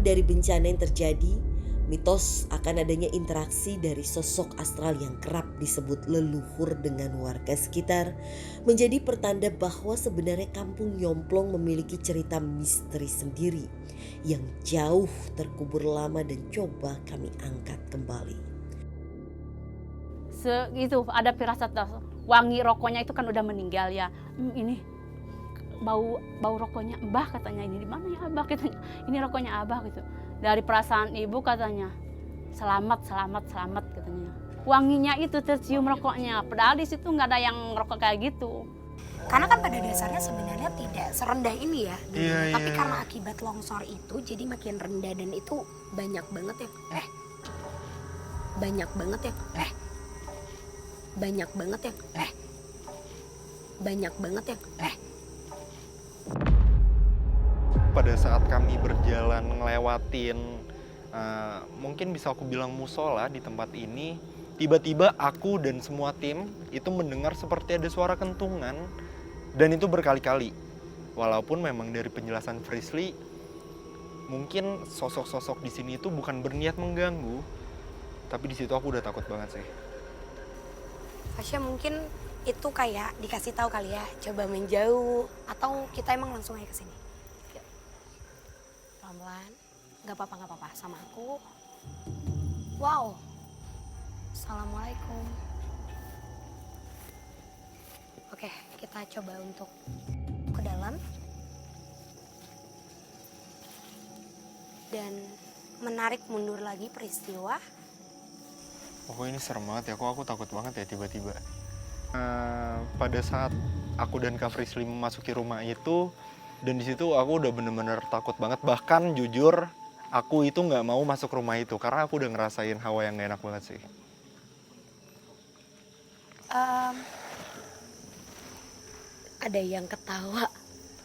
dari bencana yang terjadi, mitos akan adanya interaksi dari sosok astral yang kerap disebut leluhur dengan warga sekitar menjadi pertanda bahwa sebenarnya Kampung Nyomplong memiliki cerita misteri sendiri yang jauh terkubur lama dan coba kami angkat kembali. Itu ada firasat wangi rokoknya itu kan udah meninggal ya. Ini bau rokoknya Mbah katanya, ini di mana ya Abah katanya. Ini rokoknya Abah gitu. Dari perasaan ibu katanya, selamat katanya. Wanginya itu tercium rokoknya, padahal di situ nggak ada yang rokok kayak gitu. Karena kan pada dasarnya sebenarnya tidak serendah ini ya dulu. Iya, Tapi iya. karena akibat longsor itu jadi makin rendah dan itu banyak banget ya. Banyak banget ya. Banyak banget ya. Banyak banget ya. Pada saat kami berjalan ngelewatin mungkin bisa aku bilang musola di tempat ini, tiba-tiba aku dan semua tim itu mendengar seperti ada suara kentungan dan itu berkali-kali. Walaupun memang dari penjelasan Frisly mungkin sosok-sosok di sini itu bukan berniat mengganggu, tapi di situ aku udah takut banget sih. Fasya mungkin itu kayak dikasih tahu kali ya, coba menjauh atau kita emang langsung aja ke sini. Yuk. Pelan-pelan. Gak apa-apa sama aku. Wow. Assalamualaikum. Oke, kita coba untuk ke dalam. Dan menarik mundur lagi peristiwa. Oh ini serem banget ya, kok aku takut banget ya tiba-tiba. Pada saat aku dan Kak Frisly memasuki rumah itu, dan di situ aku udah bener-bener takut banget. Bahkan jujur, aku itu nggak mau masuk rumah itu karena aku udah ngerasain hawa yang gak enak banget sih. Ada yang ketawa.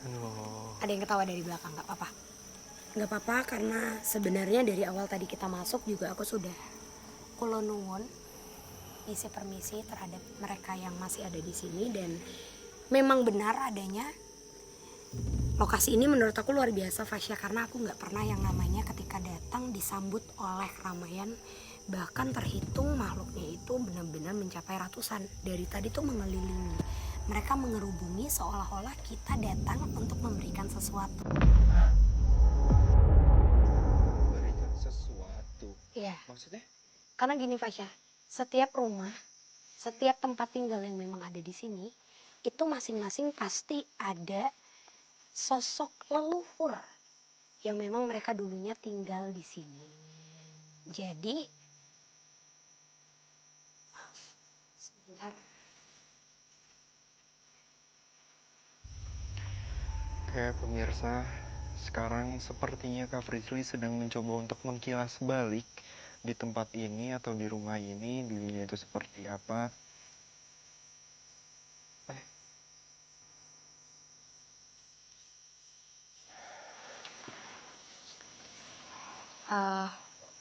Aduh. Ada yang ketawa dari belakang, nggak apa-apa. Nggak apa-apa karena sebenarnya dari awal tadi kita masuk juga aku sudah kula nuwun isi permisi terhadap mereka yang masih ada di sini dan memang benar adanya lokasi ini menurut aku luar biasa Fasya karena aku nggak pernah yang namanya ketika datang disambut oleh keramaian, bahkan terhitung makhluknya itu benar-benar mencapai ratusan. Dari tadi tuh mengelilingi, mereka mengerubungi seolah-olah kita datang untuk memberikan sesuatu. Memberikan sesuatu. Iya. Maksudnya? Karena gini Fasya, setiap rumah, setiap tempat tinggal yang memang ada di sini, itu masing-masing pasti ada sosok leluhur yang memang mereka dulunya tinggal di sini. Jadi, sebentar. Oke pemirsa, sekarang sepertinya Kak Frisly sedang mencoba untuk mengkilas balik di tempat ini atau di rumah ini, dulunya itu seperti apa.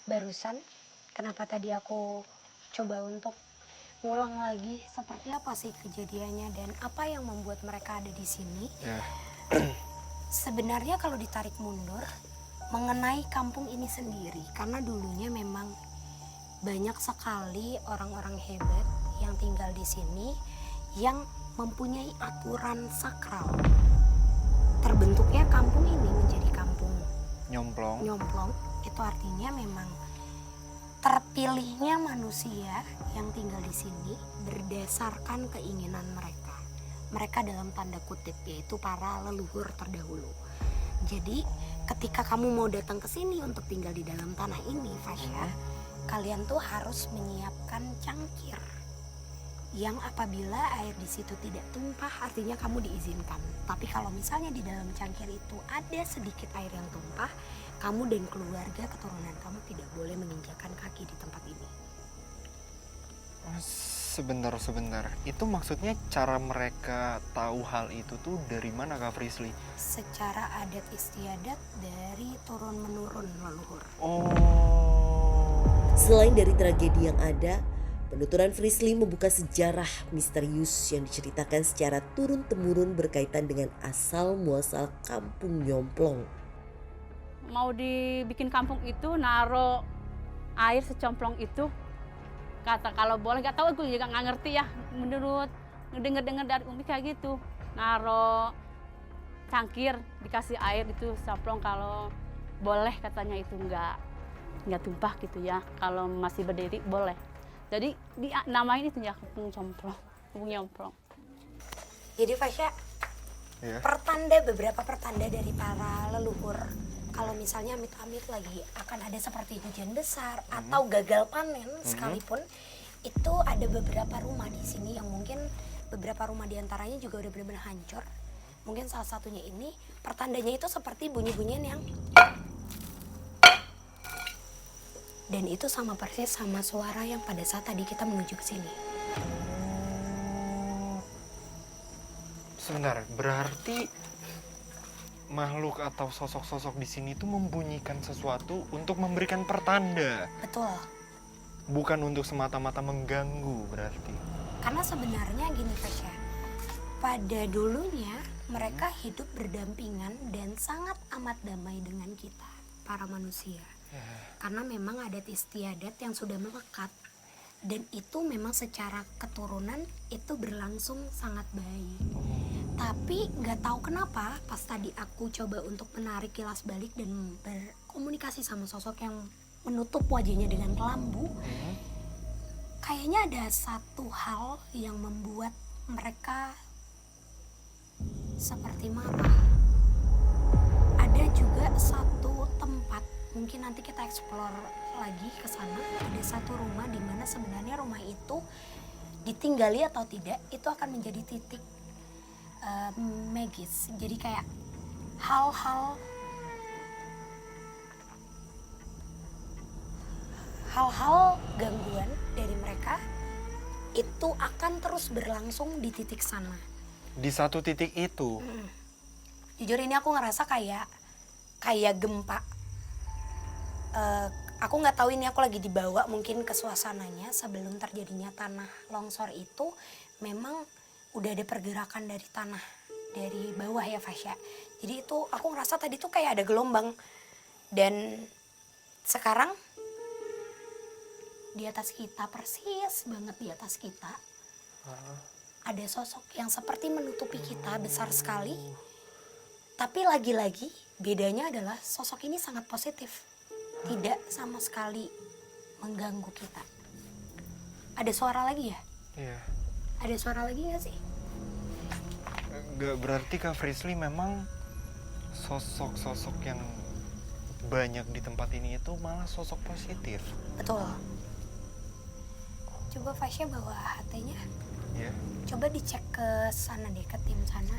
Barusan, kenapa tadi aku coba untuk ngulang lagi seperti apa sih kejadiannya dan apa yang membuat mereka ada di sini? Ya. Sebenarnya kalau ditarik mundur mengenai kampung ini sendiri, karena dulunya memang banyak sekali orang-orang hebat yang tinggal di sini yang mempunyai aturan sakral. Terbentuknya kampung ini menjadi kampung Nyomplong. itu artinya memang terpilihnya manusia yang tinggal di sini berdasarkan keinginan mereka. Mereka dalam tanda kutip yaitu para leluhur terdahulu. Jadi ketika kamu mau datang ke sini untuk tinggal di dalam tanah ini, Fasya, kalian tuh harus menyiapkan cangkir. Yang apabila air di situ tidak tumpah artinya kamu diizinkan. Tapi kalau misalnya di dalam cangkir itu ada sedikit air yang tumpah, kamu dan keluarga keturunan kamu tidak boleh menginjakan kaki di tempat ini. Sebentar. Itu maksudnya cara mereka tahu hal itu tuh dari mana Kak Frisly? Secara adat istiadat dari turun-menurun leluhur. Oh. Selain dari tragedi yang ada, penuturan Frisly membuka sejarah misterius yang diceritakan secara turun-temurun berkaitan dengan asal-muasal Kampung Nyomplong. mau dibikin kampung itu naro air secomplong itu, kata kalau boleh, nggak tahu aku juga nggak ngerti ya, menurut denger dari Umi kayak gitu, naro cangkir dikasih air itu secomplong, kalau boleh katanya itu nggak tumpah gitu ya, kalau masih berdiri boleh. Jadi namain itu ya kampung nyomplong. Jadi Fasya, Ya. beberapa pertanda dari para leluhur kalau misalnya amit-amit lagi akan ada seperti hujan besar atau gagal panen sekalipun, itu ada beberapa rumah di sini yang mungkin beberapa rumah diantaranya juga udah benar-benar hancur. Mungkin salah satunya ini pertandanya itu seperti bunyi-bunyian yang, dan itu sama persis sama suara yang pada saat tadi kita menuju ke sini. Sebentar, berarti makhluk atau sosok-sosok di sini tuh membunyikan sesuatu untuk memberikan pertanda, Betul. bukan untuk semata-mata mengganggu berarti. Karena sebenarnya gini Fasya, pada dulunya mereka hidup berdampingan dan sangat amat damai dengan kita, para manusia. Karena memang adat istiadat yang sudah melekat, dan itu memang secara keturunan itu berlangsung sangat baik. Tapi nggak tahu kenapa pas tadi aku coba untuk menarik kilas balik dan berkomunikasi sama sosok yang menutup wajahnya dengan kelambu, kayaknya ada satu hal yang membuat mereka seperti marah. Ada juga satu tempat, mungkin nanti kita explore lagi ke sana. Ada satu rumah di mana sebenarnya rumah itu ditinggali atau tidak itu akan menjadi titik magis. Jadi kayak hal-hal gangguan dari mereka itu akan terus berlangsung di titik sana. Di satu titik itu. Jujur ini aku ngerasa kayak gempa. Aku nggak tahu ini aku lagi dibawa mungkin ke suasananya sebelum terjadinya tanah longsor itu. Memang udah ada pergerakan dari tanah dari bawah ya Fasya. Jadi itu aku ngerasa tadi tuh kayak ada gelombang. Dan sekarang di atas kita, persis banget di atas kita, ada sosok yang seperti menutupi kita besar sekali. Tapi lagi-lagi bedanya adalah sosok ini sangat positif, tidak sama sekali mengganggu kita. Ada suara lagi ya? Iya. Ada suara lagi gak sih? Gak berarti Kak Frisly memang sosok-sosok yang banyak di tempat ini itu malah sosok positif. Betul. Coba Fasya bawa HT-nya. Ya. Coba dicek ke sana deh, ke tim sana.